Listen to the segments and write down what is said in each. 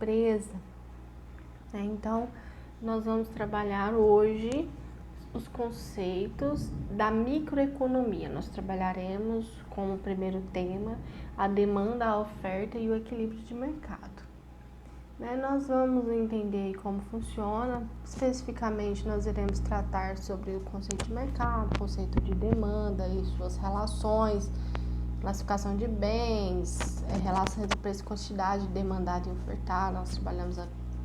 empresa, né? Então, nós vamos trabalhar hoje os conceitos da microeconomia. Nós trabalharemos como primeiro tema a demanda, a oferta e o equilíbrio de mercado. Nós vamos entender como funciona. Especificamente, nós iremos tratar sobre o conceito de mercado, conceito de demanda e suas relações, classificação de bens, relação entre preço e quantidade demandada e ofertada.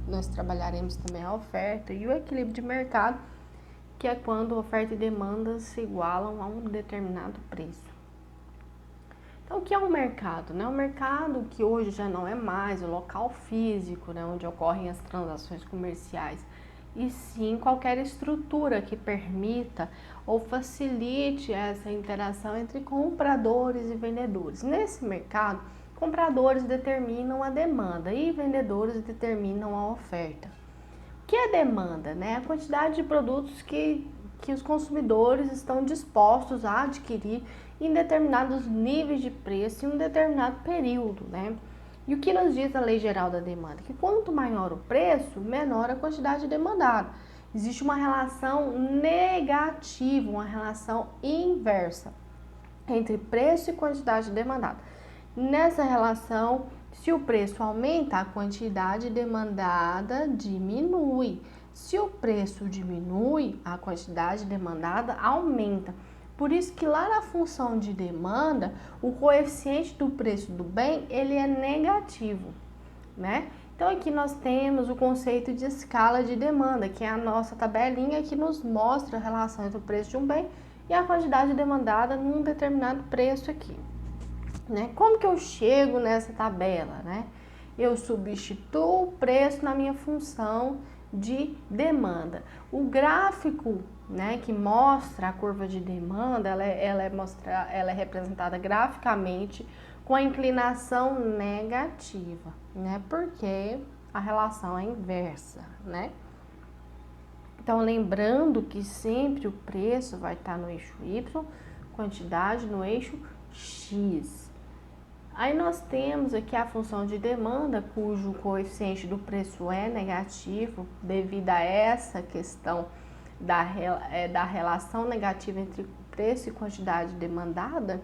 Nós trabalharemos também a oferta e o equilíbrio de mercado, que é quando oferta e demanda se igualam a um determinado preço. Então, o que é um mercado? O mercado, que hoje já não é mais o local físico, onde ocorrem as transações comerciais, e sim qualquer estrutura que permita ou facilite essa interação entre compradores e vendedores. Nesse mercado, compradores determinam a demanda e vendedores determinam a oferta. O que é demanda? A quantidade de produtos que os consumidores estão dispostos a adquirir em determinados níveis de preço em um determinado período, E o que nos diz a Lei Geral da Demanda? Que quanto maior o preço, menor a quantidade demandada. Existe uma relação negativa, uma relação inversa entre preço e quantidade demandada. Nessa relação, se o preço aumenta, a quantidade demandada diminui. Se o preço diminui, a quantidade demandada aumenta. Por isso que lá na função de demanda, o coeficiente do preço do bem, ele é negativo, Então aqui nós temos o conceito de escala de demanda, que é a nossa tabelinha que nos mostra a relação entre o preço de um bem e a quantidade demandada num determinado preço aqui. Como que eu chego nessa tabela, Eu substituo o preço na minha função de demanda. O gráfico, que mostra a curva de demanda, ela é representada graficamente com a inclinação negativa, Porque a relação é inversa, Então, lembrando que sempre o preço vai estar no eixo Y, quantidade no eixo X. Aí nós temos aqui a função de demanda, cujo coeficiente do preço é negativo, devido a essa questão da relação negativa entre preço e quantidade demandada,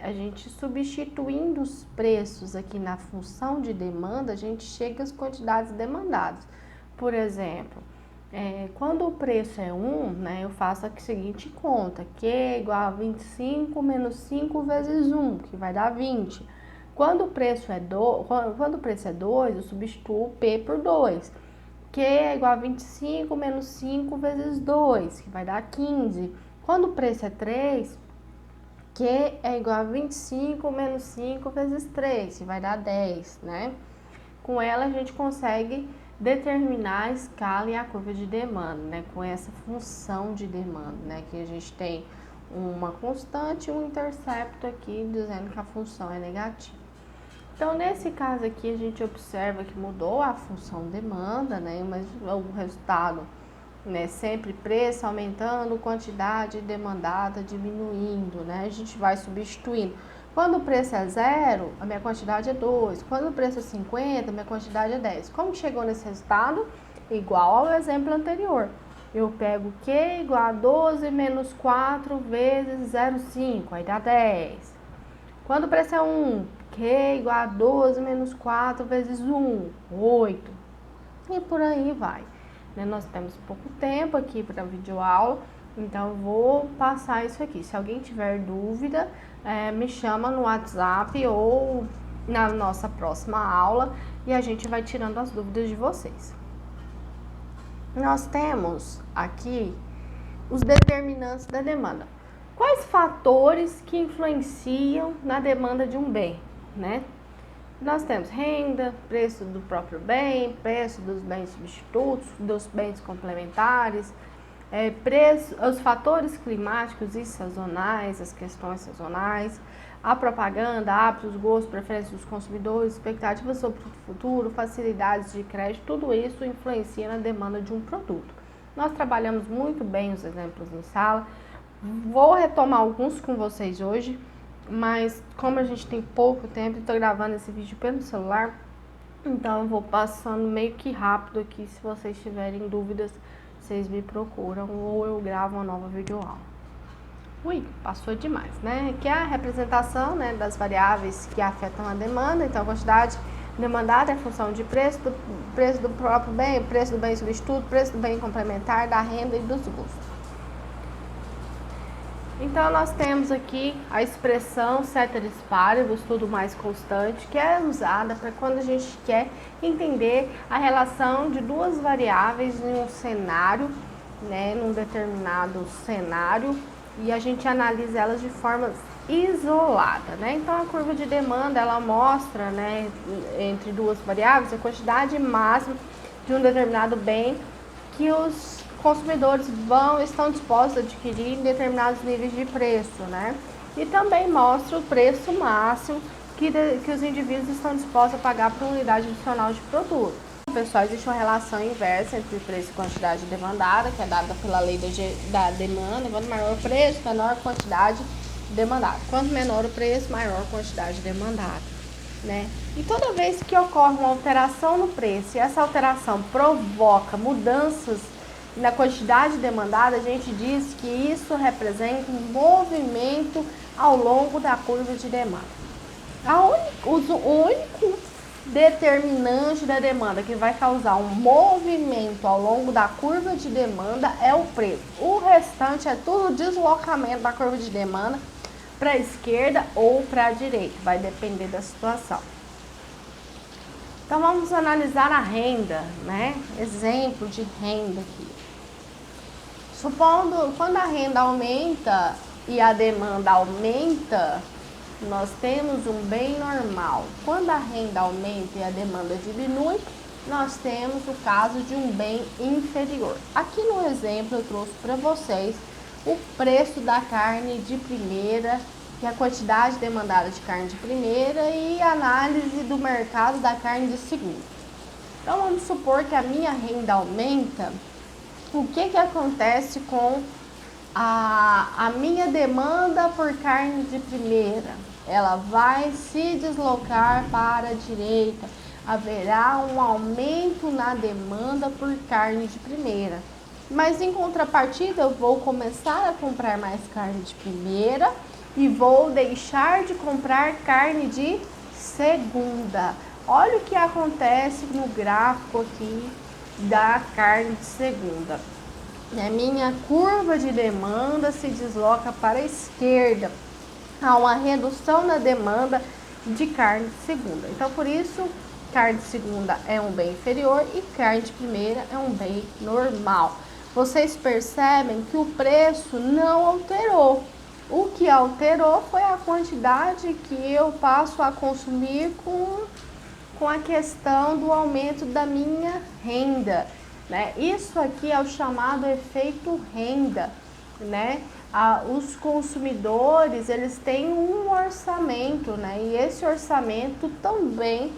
A gente substituindo os preços aqui na função de demanda, a gente chega às quantidades demandadas. Por exemplo, quando o preço é 1, eu faço a seguinte conta, Q é igual a 25 menos 5 vezes 1, que vai dar 20. Quando o preço é 2, eu substituo P por 2. Q é igual a 25 menos 5 vezes 2, que vai dar 15. Quando o preço é 3, Q é igual a 25 menos 5 vezes 3, que vai dar 10, Com ela a gente consegue determinar a escala e a curva de demanda, Com essa função de demanda, Que a gente tem uma constante e um intercepto aqui dizendo que a função é negativa. Então, nesse caso aqui, a gente observa que mudou a função demanda, Mas o resultado, sempre preço aumentando, quantidade demandada diminuindo, A gente vai substituindo. Quando o preço é 0, a minha quantidade é 2. Quando o preço é 50, a minha quantidade é 10. Como chegou nesse resultado? Igual ao exemplo anterior. Eu pego Q igual a 12 menos 4 vezes 0,5, aí dá 10. Quando o preço é 1, Q igual a 12 menos 4 vezes 1, 8. E por aí vai. Nós temos pouco tempo aqui para a videoaula, então eu vou passar isso aqui. Se alguém tiver dúvida, me chama no WhatsApp ou na nossa próxima aula e a gente vai tirando as dúvidas de vocês. Nós temos aqui os determinantes da demanda. Quais fatores que influenciam na demanda de um bem, Nós temos renda, preço do próprio bem, preço dos bens substitutos, dos bens complementares, os fatores climáticos e sazonais, as questões sazonais, a propaganda, hábitos, gostos, preferências dos consumidores, expectativas sobre o futuro, facilidades de crédito, tudo isso influencia na demanda de um produto. Nós trabalhamos muito bem os exemplos em sala, vou retomar alguns com vocês hoje, mas como a gente tem pouco tempo, estou gravando esse vídeo pelo celular, Então eu vou passando meio que rápido aqui. Se vocês tiverem dúvidas, vocês me procuram ou eu gravo uma nova videoaula. Ui, passou demais, né? Que é a representação, né, das variáveis que afetam a demanda. Então a quantidade demandada é função de preço do próprio bem, preço do bem substituto, preço do bem complementar, da renda e dos custos. Então nós temos aqui a expressão ceteris paribus, tudo mais constante, que é usada para quando a gente quer entender a relação de duas variáveis em um cenário, né, num determinado cenário, e a gente analisa elas de forma isolada, né? Então a curva de demanda ela mostra, né, entre duas variáveis a quantidade máxima de um determinado bem que os consumidores estão dispostos a adquirir em determinados níveis de preço, né? E também mostra o preço máximo que os indivíduos estão dispostos a pagar por unidade adicional de produto. Pessoal, existe uma relação inversa entre preço e quantidade demandada, que é dada pela lei da demanda. Quanto maior o preço, menor a quantidade demandada. Quanto menor o preço, maior a quantidade demandada, né? E toda vez que ocorre uma alteração no preço e essa alteração provoca mudanças na quantidade demandada, a gente diz que isso representa um movimento ao longo da curva de demanda. O único determinante da demanda que vai causar um movimento ao longo da curva de demanda é o preço. O restante é tudo deslocamento da curva de demanda para a esquerda ou para a direita, vai depender da situação. Então vamos analisar a renda, né? Exemplo de renda aqui. Supondo quando a renda aumenta e a demanda aumenta, nós temos um bem normal. Quando a renda aumenta e a demanda diminui, nós temos o caso de um bem inferior. Aqui no exemplo eu trouxe para vocês o preço da carne de primeira, que é a quantidade demandada de carne de primeira e análise do mercado da carne de segunda. Então vamos supor que a minha renda aumenta. O que acontece com a minha demanda por carne de primeira? Ela vai se deslocar para a direita. Haverá um aumento na demanda por carne de primeira. Mas em contrapartida, eu vou começar a comprar mais carne de primeira e vou deixar de comprar carne de segunda. Olha o que acontece no gráfico aqui da carne de segunda. A minha curva de demanda se desloca para a esquerda. Há uma redução na demanda de carne de segunda. Então, por isso, carne de segunda é um bem inferior e carne de primeira é um bem normal. Vocês percebem que o preço não alterou. O que alterou foi a quantidade que eu passo a consumir com a questão do aumento da minha renda, né? Isso aqui é o chamado efeito renda, né? Os consumidores, eles têm um orçamento, né? E esse orçamento também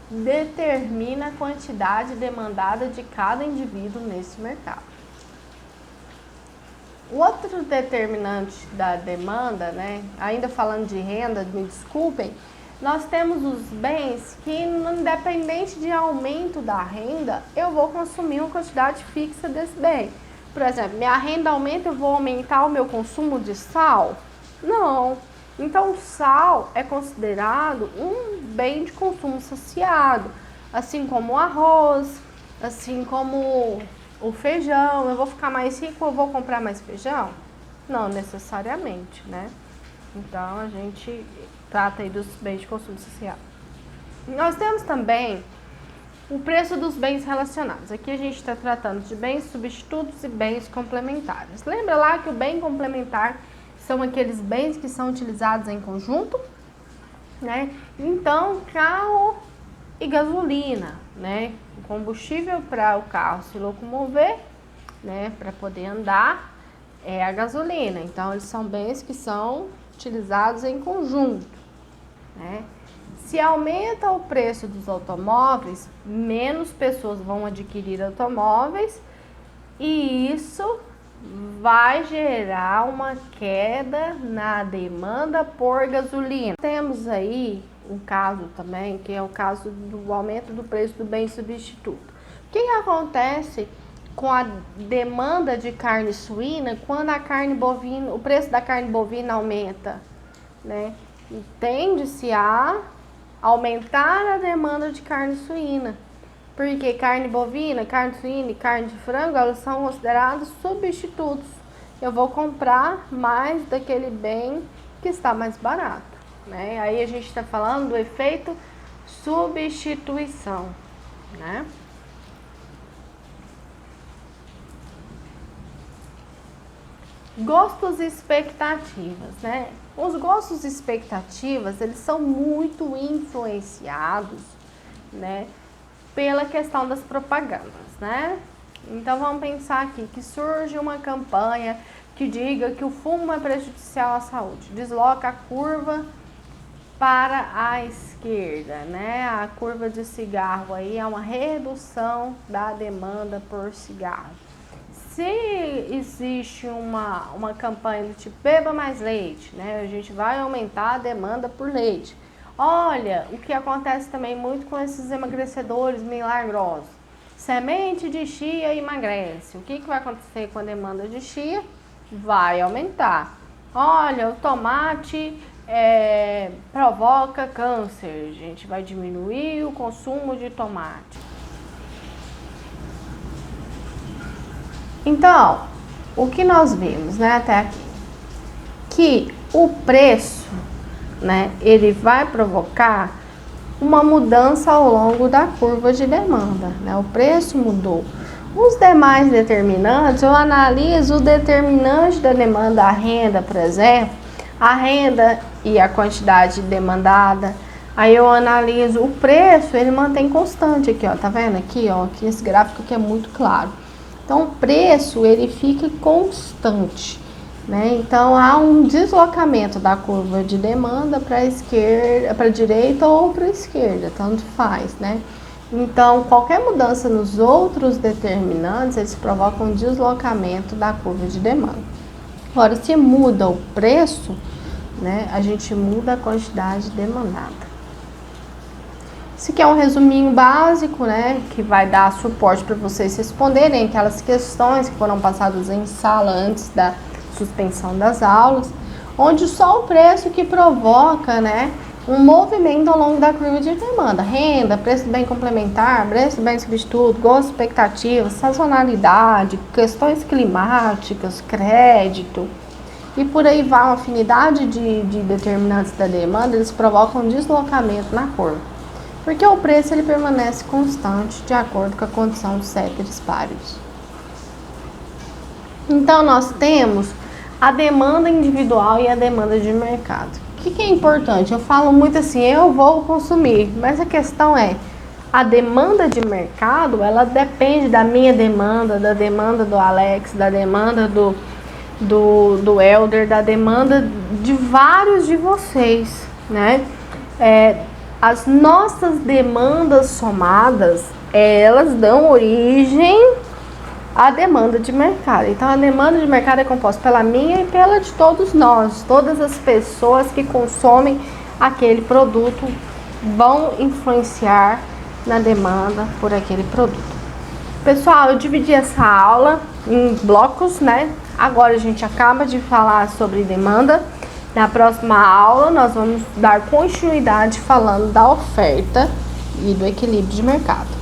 determina a quantidade demandada de cada indivíduo nesse mercado. O outro determinante da demanda, né? Ainda falando de renda, me desculpem, nós temos os bens que, independente de aumento da renda, eu vou consumir uma quantidade fixa desse bem. Por exemplo, minha renda aumenta, eu vou aumentar o meu consumo de sal? Não. Então, o sal é considerado um bem de consumo saciado, assim como o arroz, assim como o feijão. Eu vou ficar mais rico, eu vou comprar mais feijão? Não necessariamente, né? Então, a gente trata aí dos bens de consumo social. Nós temos também o preço dos bens relacionados. Aqui a gente está tratando de bens substitutos e bens complementares. Lembra lá que o bem complementar são aqueles bens que são utilizados em conjunto, né? Então, carro e gasolina, né? O combustível para o carro se locomover, né? Para poder andar é a gasolina. Então, eles são bens que são utilizados em conjunto, né? Se aumenta o preço dos automóveis, menos pessoas vão adquirir automóveis e isso vai gerar uma queda na demanda por gasolina. Temos aí um caso também, que é o caso do aumento do preço do bem substituto. O que acontece com a demanda de carne suína quando a carne bovina, o preço da carne bovina aumenta, né? E tende-se a aumentar a demanda de carne suína, porque carne bovina, carne suína e carne de frango, elas são consideradas substitutos. Eu vou comprar mais daquele bem que está mais barato, né? Aí a gente está falando do efeito substituição, né? Gostos e expectativas, né? Os gostos e expectativas, eles são muito influenciados, né, pela questão das propagandas, né? Então vamos pensar aqui que surge uma campanha que diga que o fumo é prejudicial à saúde, desloca a curva para a esquerda, né? A curva de cigarro aí é uma redução da demanda por cigarro. Se existe uma campanha do tipo beba mais leite, né? A gente vai aumentar a demanda por leite. Olha, o que acontece também muito com esses emagrecedores milagrosos. Semente de chia emagrece. O que vai acontecer com a demanda de chia? Vai aumentar. Olha, o tomate provoca câncer. A gente vai diminuir o consumo de tomate. Então, o que nós vimos, né, até aqui? Que o preço, né, ele vai provocar uma mudança ao longo da curva de demanda, né? O preço mudou. Os demais determinantes, eu analiso o determinante da demanda, a renda, por exemplo, a renda e a quantidade demandada. Aí eu analiso o preço, ele mantém constante aqui, ó, tá vendo aqui, ó, aqui esse gráfico aqui é muito claro. Então, o preço, ele fica constante, né? Então, há um deslocamento da curva de demanda para a esquerda, para a direita ou para a esquerda, tanto faz, né? Então, qualquer mudança nos outros determinantes, eles provocam um deslocamento da curva de demanda. Agora, se muda o preço, né, a gente muda a quantidade demandada. Esse aqui é um resuminho básico, né, que vai dar suporte para vocês responderem aquelas questões que foram passadas em sala antes da suspensão das aulas, onde só o preço que provoca, né, um movimento ao longo da curva de demanda. Renda, preço do bem complementar, preço do bem substituto, gosto, expectativa, sazonalidade, questões climáticas, crédito, e por aí vai uma afinidade de determinantes da demanda, eles provocam um deslocamento na curva. Porque o preço ele permanece constante de acordo com a condição dos ceteris paribus. Então, nós temos a demanda individual e a demanda de mercado. O que é importante? Eu falo muito assim, eu vou consumir, mas a questão é, a demanda de mercado, ela depende da minha demanda, da demanda do Alex, da demanda do Elder, da demanda de vários de vocês, né? As nossas demandas somadas, elas dão origem à demanda de mercado. Então, a demanda de mercado é composta pela minha e pela de todos nós. Todas as pessoas que consomem aquele produto vão influenciar na demanda por aquele produto. Pessoal, eu dividi essa aula em blocos, né? Agora a gente acaba de falar sobre demanda. Na próxima aula, nós vamos dar continuidade falando da oferta e do equilíbrio de mercado.